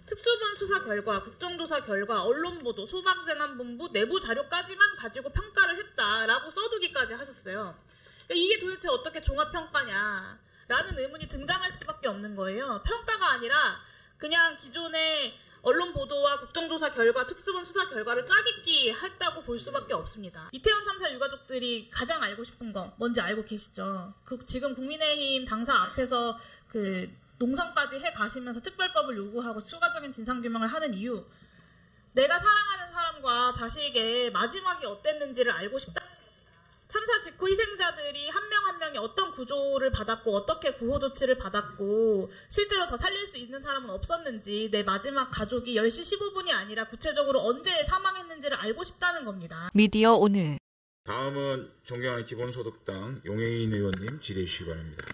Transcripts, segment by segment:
특수본 수사 결과, 국정조사 결과, 언론보도, 소방재난본부 내부 자료까지만 가지고 평가를 했다라고 써두기까지 하셨어요. 그러니까 이게 도대체 어떻게 종합평가냐라는 의문이 등장할 수밖에 없는 거예요. 평가가 아니라 그냥 기존의 언론보도와 국정조사 결과, 특수본 수사 결과를 짜깁기 했다고 볼 수밖에 없습니다. 이태원 참사 유가족들이 가장 알고 싶은 거 뭔지 알고 계시죠? 지금 국민의힘 당사 앞에서 농성까지 해 가시면서 특별법을 요구하고 추가적인 진상규명을 하는 이유, 내가 사랑하는 사람과 자식의 마지막이 어땠는지를 알고 싶다. 참사 직후 희생자들이 한 명 한 명이 어떤 구조를 받았고 어떻게 구호 조치를 받았고 실제로 더 살릴 수 있는 사람은 없었는지, 내 마지막 가족이 10시 15분이 아니라 구체적으로 언제 사망했는지를 알고 싶다는 겁니다. 미디어 오늘. 다음은 존경하는 기본소득당 용혜인 의원님 질의해 주시기 바랍니다.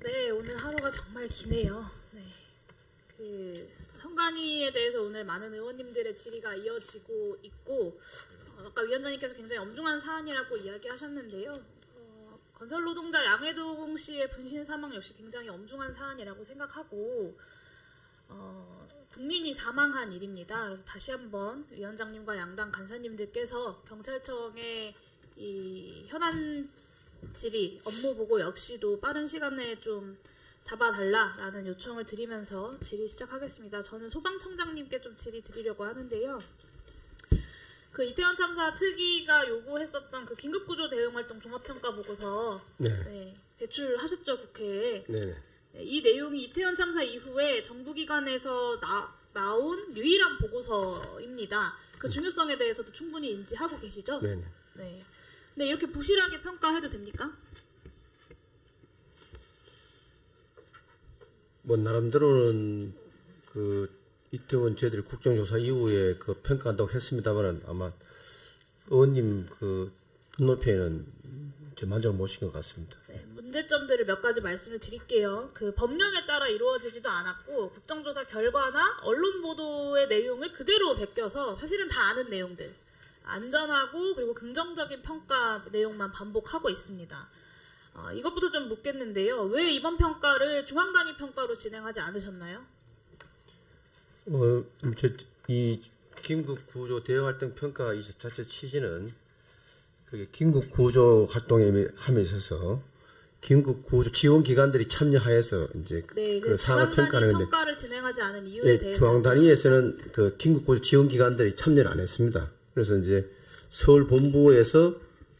네, 오늘 하루가 정말 기네요. 네. 선관위에 대해서 오늘 많은 의원님들의 질의가 이어지고 있고, 아까 위원장님께서 굉장히 엄중한 사안이라고 이야기하셨는데요. 건설 노동자 양해동 씨의 분신 사망 역시 굉장히 엄중한 사안이라고 생각하고, 국민이 사망한 일입니다. 그래서 다시 한번 위원장님과 양당 간사님들께서 경찰청의 이 현안 질의, 업무 보고 역시도 빠른 시간 내에 좀 잡아달라라는 요청을 드리면서 질의 시작하겠습니다. 저는 소방청장님께 좀 질의 드리려고 하는데요. 이태원 참사 특위가 요구했었던 긴급구조 대응활동 종합평가 보고서 네, 제출하셨죠, 국회에. 네, 이 내용이 이태원 참사 이후에 정부기관에서 나온 유일한 보고서입니다. 그 중요성에 대해서도 충분히 인지하고 계시죠? 네. 네, 이렇게 부실하게 평가해도 됩니까? 나름대로는 이태원 저희들이 국정조사 이후에 평가한다고 했습니다만 아마 의원님 눈높이에는 만족을 못 시킨 것 같습니다. 네, 문제점들을 몇 가지 말씀을 드릴게요. 법령에 따라 이루어지지도 않았고, 국정조사 결과나 언론 보도의 내용을 그대로 베껴서 사실은 다 아는 내용들, 안전하고 그리고 긍정적인 평가 내용만 반복하고 있습니다. 이것부터 좀 묻겠는데요. 왜 이번 평가를 중앙단위 평가로 진행하지 않으셨나요? 이 긴급구조 대응활동 평가 이 자체 취지는 긴급구조 활동에 함에 있어서 긴급구조 지원기관들이 참여하여서 이제 그 상황을 평가하는 건데, 평가를 진행하지 않은 이유에 대해서 중앙단위에서는 긴급구조 지원기관들이 참여를 안 했습니다. 그래서 이제 서울 본부에서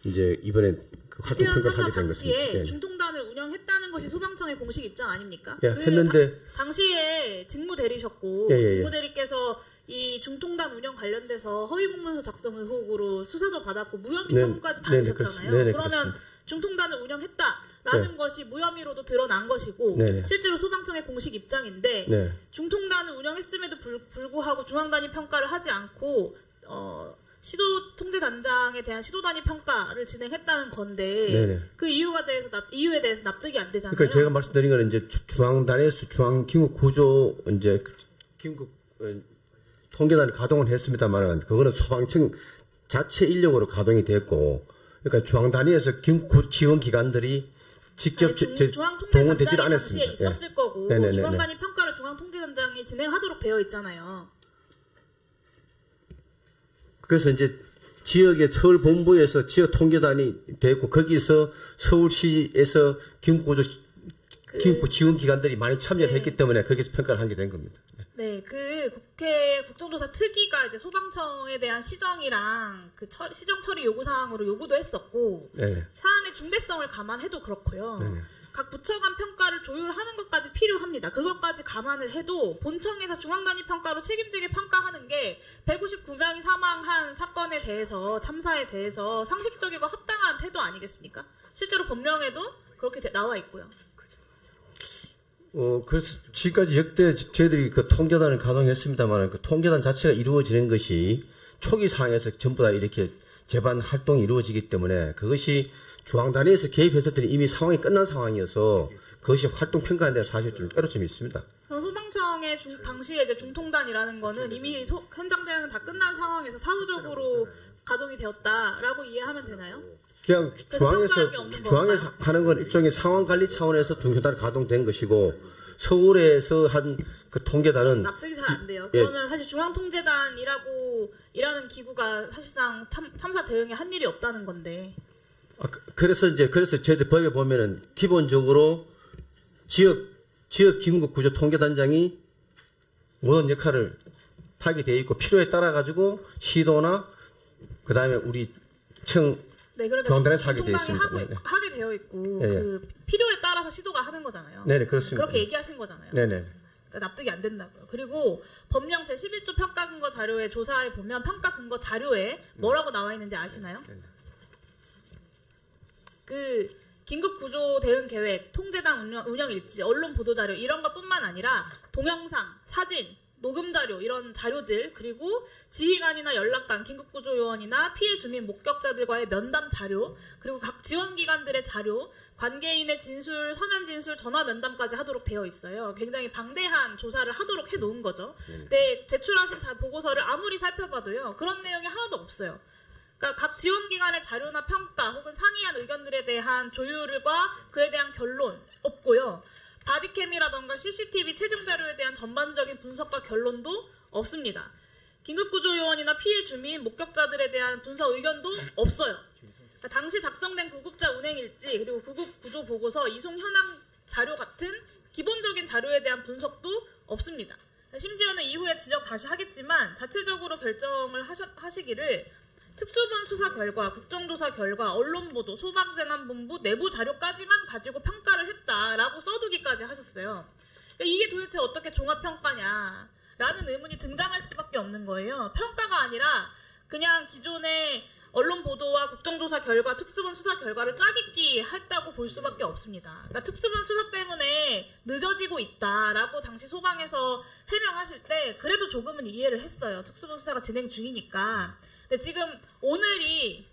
이제 이번에 활동 평가를 하게 된 것입니다. 당시에 중통단을 운영했다는 것이 소방청의 공식 입장 아닙니까? 했는데 당시에 직무대리셨고, 직무대리께서 이 중통단 운영 관련돼서 허위공문서 작성 의혹으로 수사도 받았고 무혐의 처분까지 받으셨잖아요. 그러면 그렇습니다. 중통단을 운영했다라는 것이 무혐의로도 드러난 것이고, 실제로 소방청의 공식 입장인데, 중통단을 운영했음에도 불구하고 중앙단위 평가를 하지 않고 시도통제단장에 대한 시도단위 평가를 진행했다는 건데, 그 이유에 대해서 납득이 안 되잖아요. 그러니까 제가 말씀드린 건 이제 중앙단에서 중앙긴급구조 긴급 통계단이 가동을 했습니다만, 그거는 소방청 자체 인력으로 가동이 됐고, 그러니까 중앙단위에서 긴급구조 지원기관들이 직접 동원되지를 않았습니다. 당시에 있었을 거고, 중앙단위 평가를 중앙통제단장이 진행하도록 되어 있잖아요. 그래서 이제 지역의 서울 본부에서 지역 통계단이 됐고, 거기서 서울시에서 긴급구조 지원기관들이 많이 참여를 했기 때문에 거기서 평가를 하게 된 겁니다. 네, 국회 국정조사 특위가 이제 소방청에 대한 시정이랑 시정 처리 요구 사항으로 요구도 했었고, 사안의 중대성을 감안해도 그렇고요. 각 부처 간 평가를 조율하는 것까지 필요합니다. 그것까지 감안을 해도 본청에서 중앙단위 평가로 책임지게 평가하는 게 159명이 사망한 사건에 대해서, 참사에 대해서 상식적이고 합당한 태도 아니겠습니까? 실제로 법령에도 그렇게 나와 있고요. 그래서 지금까지 역대 저희들이 통계단을 가동했습니다만, 통계단 자체가 이루어지는 것이 초기 상황에서 전부 다 이렇게 재반 활동이 이루어지기 때문에, 그것이 중앙단위에서 개입했었더니 이미 상황이 끝난 상황이어서 그것이 활동 평가하는 데 사실 좀 어려움이 있습니다. 소방청의 당시에 이제 중통단이라는 거는 이미 현장 대응은 다 끝난 상황에서 사후적으로 가동이 되었다라고 이해하면 되나요? 그냥 중앙에서 하는 건 일종의 상황 관리 차원에서 중통단이 가동된 것이고, 서울에서 한 그 통계단은 납득이 잘 안 돼요. 예. 그러면 사실 중앙통제단이라고 일하는 기구가 사실상 참사 대응에 한 일이 없다는 건데. 그래서 저희들 법에 보면은 기본적으로 지역 긴급 구조 통계단장이 모든 역할을 하게 돼 있고 필요에 따라 가지고 시도나 그다음에 우리 네, 그러니까 중앙단에서 하게 돼 있습니다. 하게 되어 있고 네. 그 필요에 따라서 시도가 하는 거잖아요. 네네 그렇습니다. 그렇게 얘기하신 거잖아요. 네네. 그러니까 납득이 안 된다고요. 그리고 법령 제11조 평가 근거 자료의 조사에 보면 평가 근거 자료에 뭐라고 나와 있는지 아시나요? 그 긴급 구조 대응 계획, 통제단 운영 일지, 언론 보도 자료 이런 것뿐만 아니라 동영상, 사진, 녹음 자료 이런 자료들 그리고 지휘관이나 연락관, 긴급구조 요원이나 피해 주민 목격자들과의 면담 자료 그리고 각 지원기관들의 자료 관계인의 진술, 서면 진술, 전화 면담까지 하도록 되어 있어요. 굉장히 방대한 조사를 하도록 해놓은 거죠. 근데 제출하신 보고서를 아무리 살펴봐도요. 그런 내용이 하나도 없어요. 그러니까 각 지원기관의 자료나 평가 혹은 상이한 의견들에 대한 조율과 그에 대한 결론 없고요. 바디캠이라던가 CCTV 체증 자료에 대한 전반적인 분석과 결론도 없습니다. 긴급구조요원이나 피해 주민, 목격자들에 대한 분석 의견도 없어요. 그러니까 당시 작성된 구급자 운행일지 그리고 구급구조 보고서, 이송 현황 자료 같은 기본적인 자료에 대한 분석도 없습니다. 심지어는 이후에 지적 다시 하겠지만 자체적으로 결정을 하시기를 특수본 수사 결과, 국정조사 결과, 언론보도, 소방재난본부 내부 자료까지만 가지고 평가를 했다라고 써두기까지 하셨어요. 그러니까 이게 도대체 어떻게 종합평가냐라는 의문이 등장할 수밖에 없는 거예요. 평가가 아니라 그냥 기존의 언론보도와 국정조사 결과, 특수본 수사 결과를 짜깁기 했다고 볼 수밖에 없습니다. 그러니까 특수본 수사 때문에 늦어지고 있다라고 당시 소방에서 해명하실 때 그래도 조금은 이해를 했어요. 특수본 수사가 진행 중이니까. 근데 지금 오늘이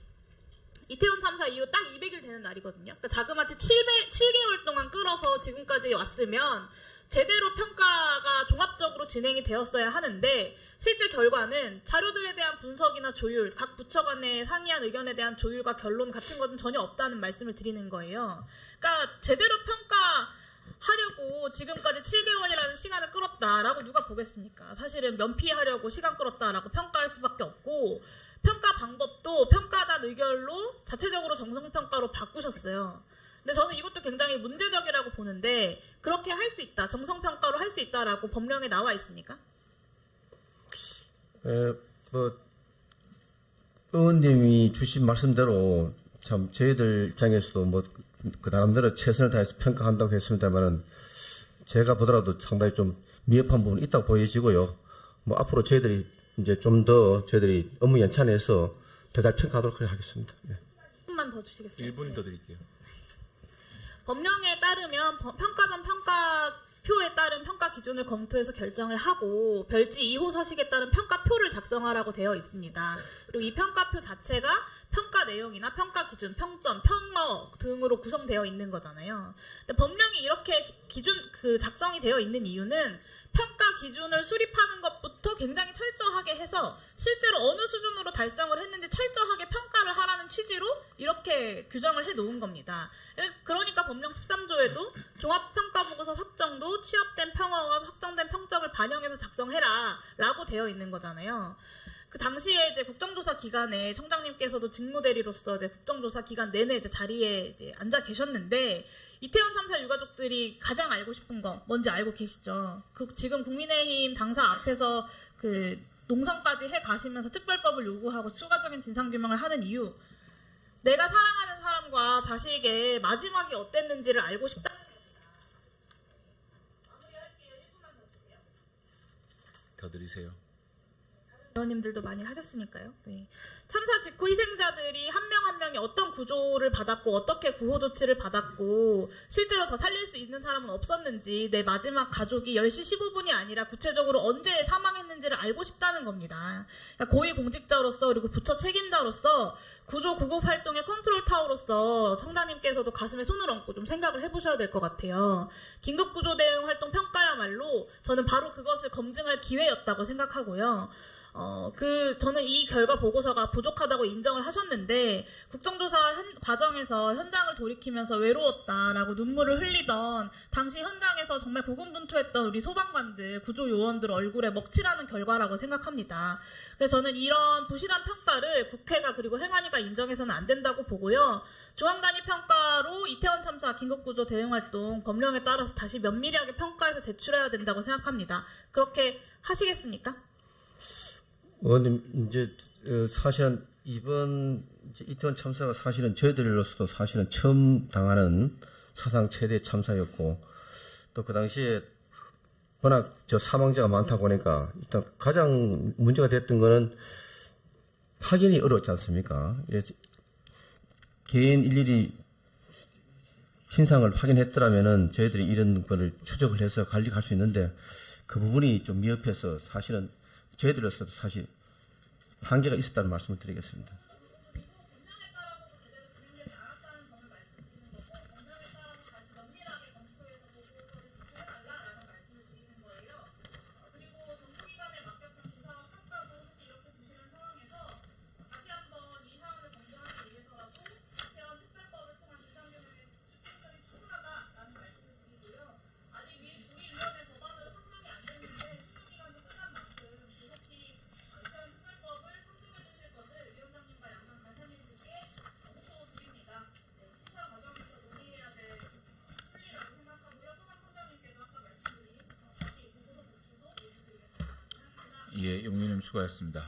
이태원 참사 이후 딱 200일 되는 날이거든요. 그러니까 자그마치 7개월 동안 끌어서 지금까지 왔으면 제대로 평가가 종합적으로 진행이 되었어야 하는데 실제 결과는 자료들에 대한 분석이나 조율, 각 부처 간의 상이한 의견에 대한 조율과 결론 같은 것은 전혀 없다는 말씀을 드리는 거예요. 그러니까 제대로 평가하려고 지금까지 7개월이라는 시간을 끌었다라고 누가 보겠습니까? 사실은 면피하려고 시간 끌었다라고 평가할 수밖에 없고 평가 방법도 평가단 의결로 자체적으로 정성평가로 바꾸셨어요. 근데 저는 이것도 굉장히 문제적이라고 보는데 그렇게 할 수 있다, 정성평가로 할 수 있다라고 법령에 나와 있습니까? 의원님이 주신 말씀대로 참 저희들 입장에서도 그 나름대로 최선을 다해서 평가한다고 했습니다만은 제가 보더라도 상당히 좀 미흡한 부분이 있다고 보여지고요. 앞으로 저희들이 이제 좀 더 저희들이 업무 연찬해서 더 잘 평가하도록 하겠습니다. 네. 1분만 더 주시겠어요? 1분 더 드릴게요. 법령에 따르면 평가전 평가표에 따른 평가 기준을 검토해서 결정을 하고 별지 2호 서식에 따른 평가표를 작성하라고 되어 있습니다. 그리고 이 평가표 자체가 평가 내용이나 평가 기준, 평점, 평어 등으로 구성되어 있는 거잖아요. 근데 법령이 이렇게 작성이 되어 있는 이유는 평가 기준을 수립하는 것부터 굉장히 철저하게 해서 실제로 어느 수준으로 달성을 했는지 철저하게 평가를 하라는 취지로 이렇게 규정을 해놓은 겁니다. 그러니까 법령 13조에도 종합평가보고서 확정도 취합된 평어와 확정된 평점을 반영해서 작성해라 라고 되어 있는 거잖아요. 그 당시에 이제 국정조사 기간에 청장님께서도 직무대리로서 이제 국정조사 기간 내내 이제 자리에 이제 앉아 계셨는데 이태원 참사 유가족들이 가장 알고 싶은 거 뭔지 알고 계시죠? 지금 국민의힘 당사 앞에서 그 농성까지 해 가시면서 특별법을 요구하고 추가적인 진상규명을 하는 이유, 내가 사랑하는 사람과 자식의 마지막이 어땠는지를 알고 싶다. 더 드리세요. 의원님들도 많이 하셨으니까요. 네. 참사 직후 희생자들이 한 명 한 명이 어떤 구조를 받았고 어떻게 구호 조치를 받았고 실제로 더 살릴 수 있는 사람은 없었는지, 내 마지막 가족이 10시 15분이 아니라 구체적으로 언제 사망했는지를 알고 싶다는 겁니다. 그러니까 고위공직자로서 그리고 부처 책임자로서 구조 구급 활동의 컨트롤 타워로서 청장님께서도 가슴에 손을 얹고 좀 생각을 해보셔야 될 것 같아요. 긴급구조 대응 활동 평가야말로 저는 바로 그것을 검증할 기회였다고 생각하고요. 저는 이 결과 보고서가 부족하다고 인정을 하셨는데 국정조사 과정에서 현장을 돌이키면서 외로웠다라고 눈물을 흘리던 당시 현장에서 정말 고군분투했던 우리 소방관들, 구조요원들 얼굴에 먹칠하는 결과라고 생각합니다. 그래서 저는 이런 부실한 평가를 국회가 그리고 행안위가 인정해서는 안 된다고 보고요. 중앙단위 평가로 이태원 참사 긴급구조 대응활동 법령에 따라서 다시 면밀하게 평가해서 제출해야 된다고 생각합니다. 그렇게 하시겠습니까? 의원님, 이제 사실은 이번 이태원 참사가 사실은 저희들로서도 사실은 처음 당하는 사상 최대 참사였고, 또 그 당시에 워낙 사망자가 많다 보니까 일단 가장 문제가 됐던 거는 확인이 어렵지 않습니까? 이래서 개인 일일이 신상을 확인했더라면은 저희들이 이런 거를 추적을 해서 관리할 수 있는데 그 부분이 좀 미흡해서 사실은 저희들로서도 사실 한계가 있었다는 말씀을 드리겠습니다. 예, 용민님 수고하셨습니다.